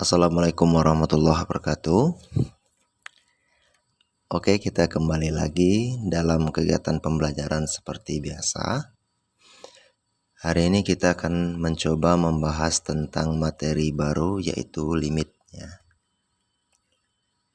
Assalamualaikum warahmatullahi wabarakatuh. Oke, kita kembali lagi dalam kegiatan pembelajaran seperti biasa. Hari ini kita akan mencoba membahas tentang materi baru, yaitu limitnya.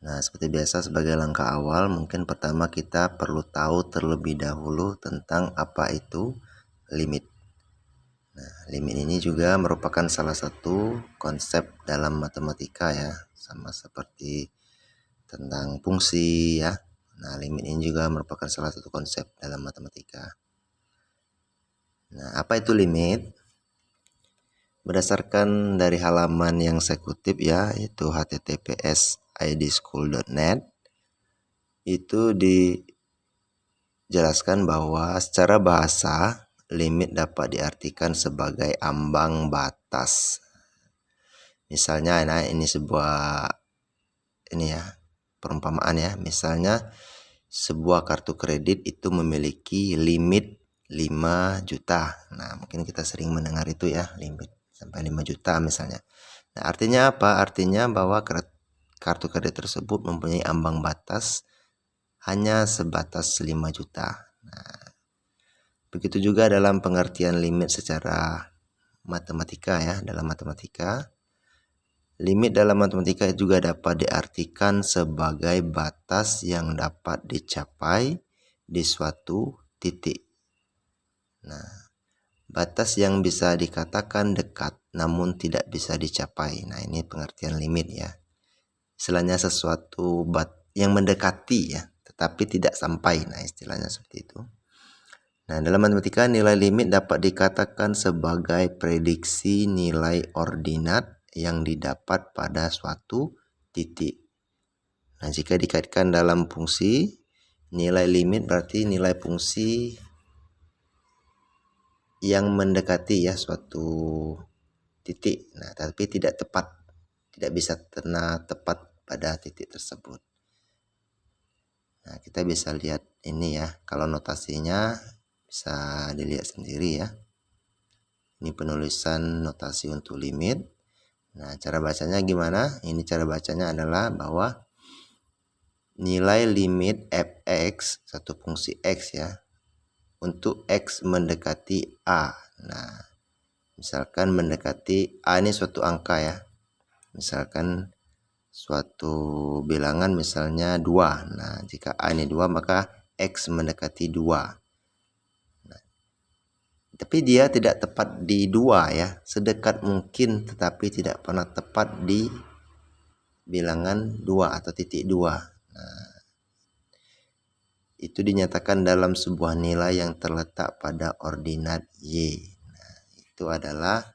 Nah, seperti biasa sebagai langkah awal, mungkin pertama kita perlu tahu terlebih dahulu tentang apa itu limit. Nah, limit ini juga merupakan salah satu konsep dalam matematika ya, sama seperti tentang fungsi ya. Nah, limit ini juga merupakan salah satu konsep dalam matematika. Nah, apa itu limit? Berdasarkan dari halaman yang saya kutip ya, yaitu https://idschool.net, itu dijelaskan bahwa secara bahasa limit dapat diartikan sebagai ambang batas. Misalnya, nah ini sebuah perumpamaan ya. Misalnya sebuah kartu kredit itu memiliki limit 5 juta. Nah, mungkin kita sering mendengar itu ya, limit sampai 5 juta misalnya. Nah, artinya apa? Artinya bahwa kartu kredit tersebut mempunyai ambang batas hanya sebatas 5 juta. Nah, begitu juga dalam pengertian limit secara matematika ya. Dalam matematika, limit dalam matematika juga dapat diartikan sebagai batas yang dapat dicapai di suatu titik. Nah, batas yang bisa dikatakan dekat namun tidak bisa dicapai. Nah, ini pengertian limit ya. Istilahnya sesuatu yang mendekati ya, tetapi tidak sampai. Nah, istilahnya seperti itu. Nah, dalam matematika nilai limit dapat dikatakan sebagai prediksi nilai ordinat yang didapat pada suatu titik. Nah, jika dikaitkan dalam fungsi, nilai limit berarti nilai fungsi yang mendekati ya suatu titik. Nah, tapi tidak tepat, tidak bisa tepat pada titik tersebut. Nah, kita bisa lihat ini ya, kalau notasinya bisa dilihat sendiri ya. Ini penulisan notasi untuk limit. Nah, cara bacanya gimana? Ini cara bacanya adalah bahwa nilai limit fx, satu fungsi x ya, untuk x mendekati a. Nah, misalkan mendekati a ini suatu angka ya. Misalkan suatu bilangan misalnya 2. Nah, jika a ini 2 maka x mendekati 2. Tapi dia tidak tepat di 2 ya, sedekat mungkin tetapi tidak pernah tepat di bilangan 2 atau titik 2. Nah, itu dinyatakan dalam sebuah nilai yang terletak pada ordinat y. Nah, itu adalah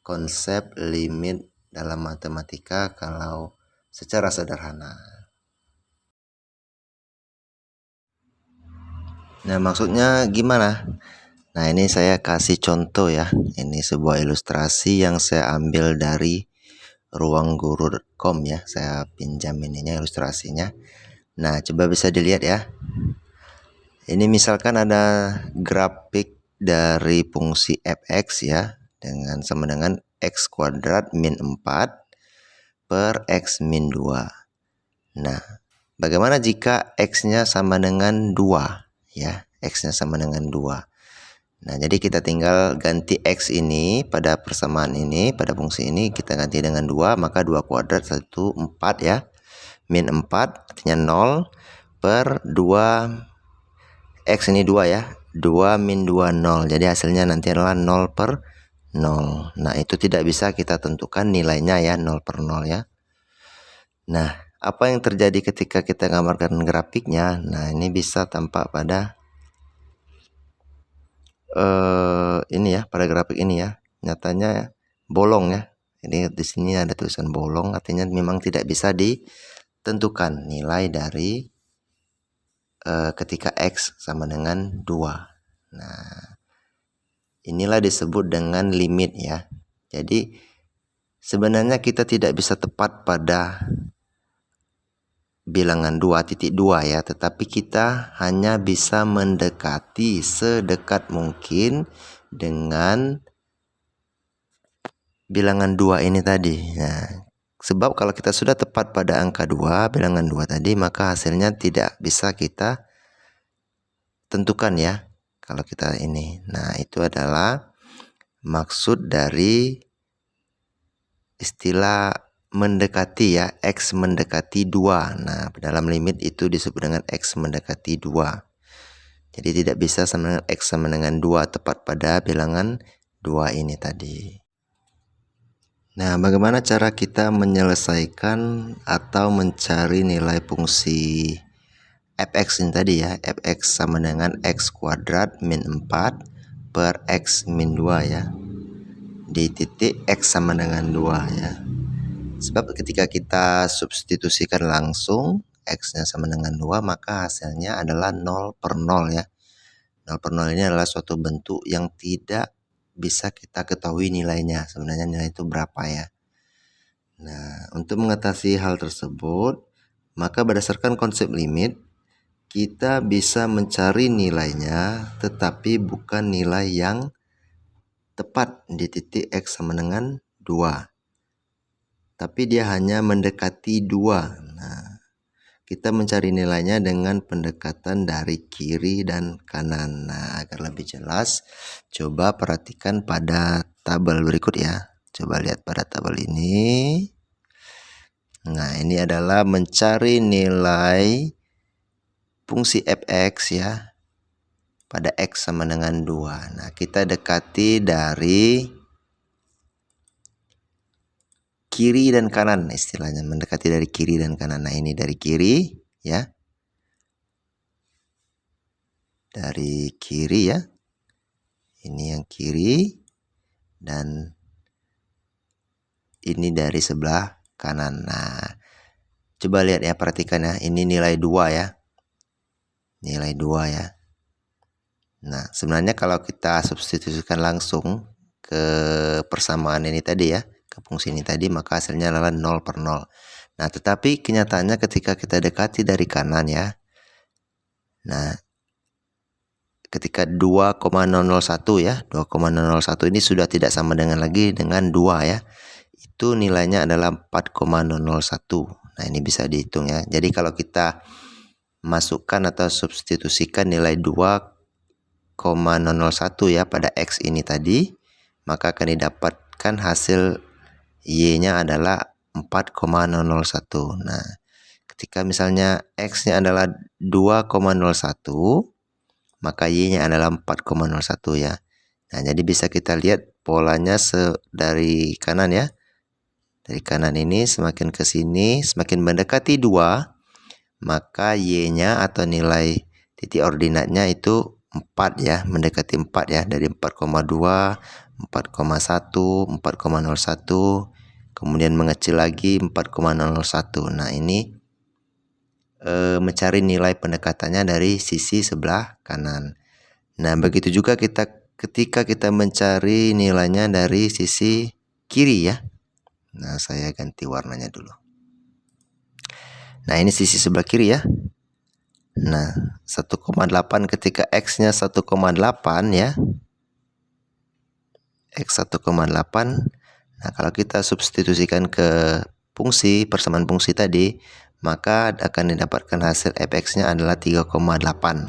konsep limit dalam matematika kalau secara sederhana. Nah, maksudnya gimana? Nah, ini saya kasih contoh ya. Ini sebuah ilustrasi yang saya ambil dari ruangguru.com ya. Saya pinjam ininya ilustrasinya. Nah, coba bisa dilihat ya. Ini misalkan ada grafik dari fungsi fx ya, dengan sama dengan x kuadrat min 4 per x min 2. Nah, bagaimana jika x-nya sama dengan 2 ya? X-nya sama dengan 2. Nah, jadi kita tinggal ganti x ini pada persamaan ini, pada fungsi ini kita ganti dengan 2, maka 2 kuadrat 1 4 ya. Min 4 artinya 0 per 2 x ini 2 ya. 2 min 2 0. Jadi hasilnya nanti adalah 0 per 0. Nah, itu tidak bisa kita tentukan nilainya ya, 0 per 0 ya. Nah, apa yang terjadi ketika kita gambarkan grafiknya? Nah, ini bisa tampak pada ini ya, pada grafik ini ya. Nyatanya bolong ya. Ini di sini ada tulisan bolong, artinya memang tidak bisa ditentukan nilai dari ketika x sama dengan 2. Nah, inilah disebut dengan limit ya. Jadi sebenarnya kita tidak bisa tepat pada bilangan 2.2 ya, tetapi kita hanya bisa mendekati sedekat mungkin dengan bilangan 2 ini tadi. Nah, sebab kalau kita sudah tepat pada angka 2, bilangan 2 tadi, maka hasilnya tidak bisa kita tentukan ya. Kalau kita ini. Nah, itu adalah maksud dari istilah mendekati ya, X mendekati 2. Nah, dalam limit itu disebut dengan X mendekati 2. Jadi tidak bisa sama dengan X sama dengan 2 tepat pada bilangan 2 ini tadi. Nah, bagaimana cara kita menyelesaikan atau mencari nilai fungsi fx ini tadi ya. Fx sama dengan x kuadrat min 4 per x min 2 ya. Di titik x sama dengan 2 ya. Sebab ketika kita substitusikan langsung x-nya sama dengan 2, maka hasilnya adalah 0 per 0 ya. 0 per 0 ini adalah suatu bentuk yang tidak bisa kita ketahui nilainya. Sebenarnya nilai itu berapa ya. Nah, untuk mengatasi hal tersebut, maka berdasarkan konsep limit, kita bisa mencari nilainya, tetapi bukan nilai yang tepat di titik x sama dengan 2. Tapi dia hanya mendekati 2. Nah, kita mencari nilainya dengan pendekatan dari kiri dan kanan. Nah, agar lebih jelas, coba perhatikan pada tabel berikut ya. Coba lihat pada tabel ini. Nah, ini adalah mencari nilai fungsi fx ya pada x sama dengan 2. Nah, kita dekati dari kiri dan kanan istilahnya, mendekati dari kiri dan kanan. Nah, ini dari kiri ya. Dari kiri ya. Ini yang kiri dan ini dari sebelah kanan. Nah, coba lihat ya, perhatikan ya. Ini nilai 2 ya. Nilai 2 ya. Nah, sebenarnya kalau kita substitusikan langsung ke persamaan ini tadi ya, ke fungsi ini tadi, maka hasilnya adalah 0 per 0. Nah, tetapi kenyataannya ketika kita dekati dari kanan ya. Nah, ketika 2,001 ya, 2,001 ini sudah tidak sama dengan lagi dengan 2 ya. Itu nilainya adalah 4,001. Nah, ini bisa dihitung ya. Jadi kalau kita masukkan atau substitusikan nilai 2,001 ya pada x ini tadi, maka akan didapatkan hasil y-nya adalah 4,001. Nah, ketika misalnya x-nya adalah 2,01, maka y-nya adalah 4,01 ya. Nah, jadi bisa kita lihat polanya dari kanan ya. Dari kanan ini semakin ke sini, semakin mendekati 2, maka y-nya atau nilai titik ordinatnya itu 4 ya, mendekati 4 ya, dari 4,2, 4,1, 4,01, kemudian mengecil lagi 4,01. Nah, ini mencari nilai pendekatannya dari sisi sebelah kanan. Nah, begitu juga ketika kita mencari nilainya dari sisi kiri ya. Nah, saya ganti warnanya dulu. Nah, ini sisi sebelah kiri ya. Nah, 1,8 ketika x-nya 1,8 ya. X 1,8. Nah, kalau kita substitusikan ke fungsi, persamaan fungsi tadi, maka akan didapatkan hasil fx-nya adalah 3,8.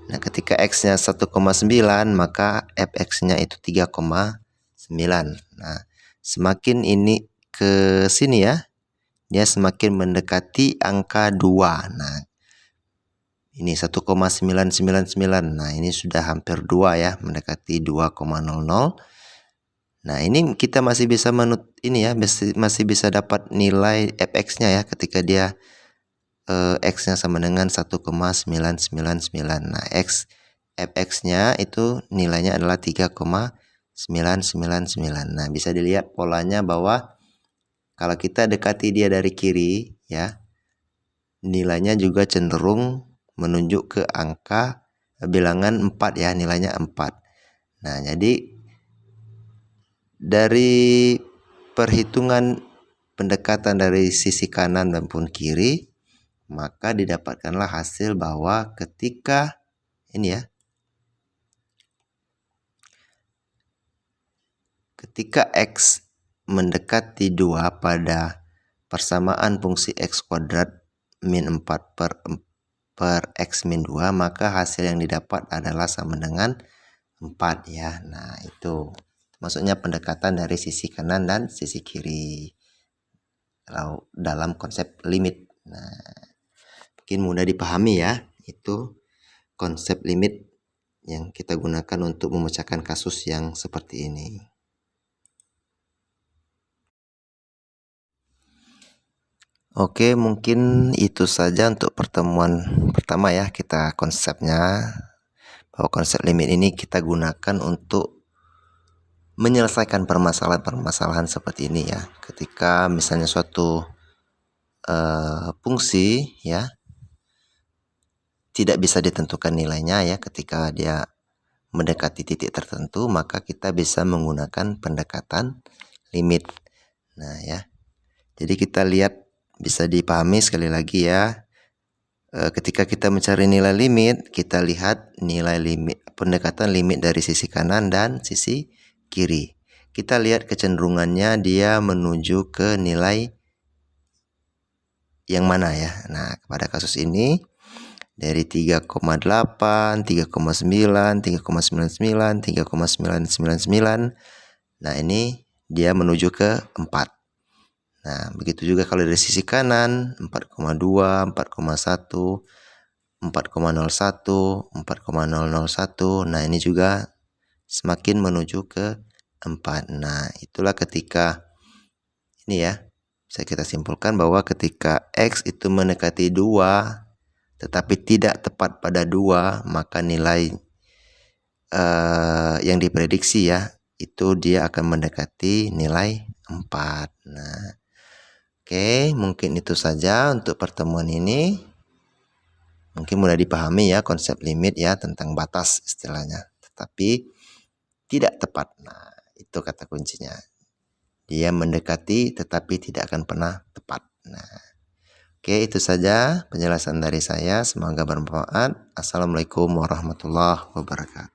Nah, ketika x-nya 1,9, maka fx-nya itu 3,9. Nah, semakin ini ke sini ya, dia semakin mendekati angka 2. Nah, ini 1,999. Nah, ini sudah hampir 2 ya, mendekati 2,00. Nah, ini kita masih bisa masih bisa dapat nilai fx-nya ya ketika dia x-nya sama dengan 1,999. Nah, fx-nya itu nilainya adalah 3,999. Nah, bisa dilihat polanya bahwa kalau kita dekati dia dari kiri ya, nilainya juga cenderung menunjuk ke angka bilangan 4 ya, nilainya 4. Nah, jadi dari perhitungan pendekatan dari sisi kanan maupun kiri, maka didapatkanlah hasil bahwa ketika ini ya, ketika x mendekati 2 pada persamaan fungsi x kuadrat min 4 per x min 2, maka hasil yang didapat adalah sama dengan 4 ya. Nah, itu maksudnya pendekatan dari sisi kanan dan sisi kiri dalam konsep limit. Nah, mungkin mudah dipahami ya. Itu konsep limit yang kita gunakan untuk memecahkan kasus yang seperti ini. Oke, mungkin itu saja untuk pertemuan pertama ya, kita konsepnya bahwa konsep limit ini kita gunakan untuk menyelesaikan permasalahan-permasalahan seperti ini ya. Ketika misalnya suatu fungsi ya tidak bisa ditentukan nilainya ya, ketika dia mendekati titik tertentu, maka kita bisa menggunakan pendekatan limit. Nah ya, jadi kita lihat, bisa dipahami sekali lagi ya, ketika kita mencari nilai limit, kita lihat nilai limit, pendekatan limit dari sisi kanan dan sisi kiri. Kita lihat kecenderungannya dia menuju ke nilai yang mana ya. Nah, pada kasus ini dari 3,8, 3,9, 3,99, 3,999. Nah, ini dia menuju ke 4. Nah, begitu juga kalau dari sisi kanan 4,2, 4,1, 4,01, 4,001. Nah, ini juga semakin menuju ke 4. Nah, itulah ketika ini ya, bisa kita simpulkan bahwa ketika X itu mendekati 2 tetapi tidak tepat pada 2, maka nilai yang diprediksi ya, itu dia akan mendekati nilai 4. Nah, oke, mungkin itu saja untuk pertemuan ini. Mungkin mudah dipahami ya konsep limit ya, tentang batas istilahnya. Tetapi tidak tepat. Nah, itu kata kuncinya. Dia mendekati tetapi tidak akan pernah tepat. Nah, oke, itu saja penjelasan dari saya. Semoga bermanfaat. Assalamualaikum warahmatullahi wabarakatuh.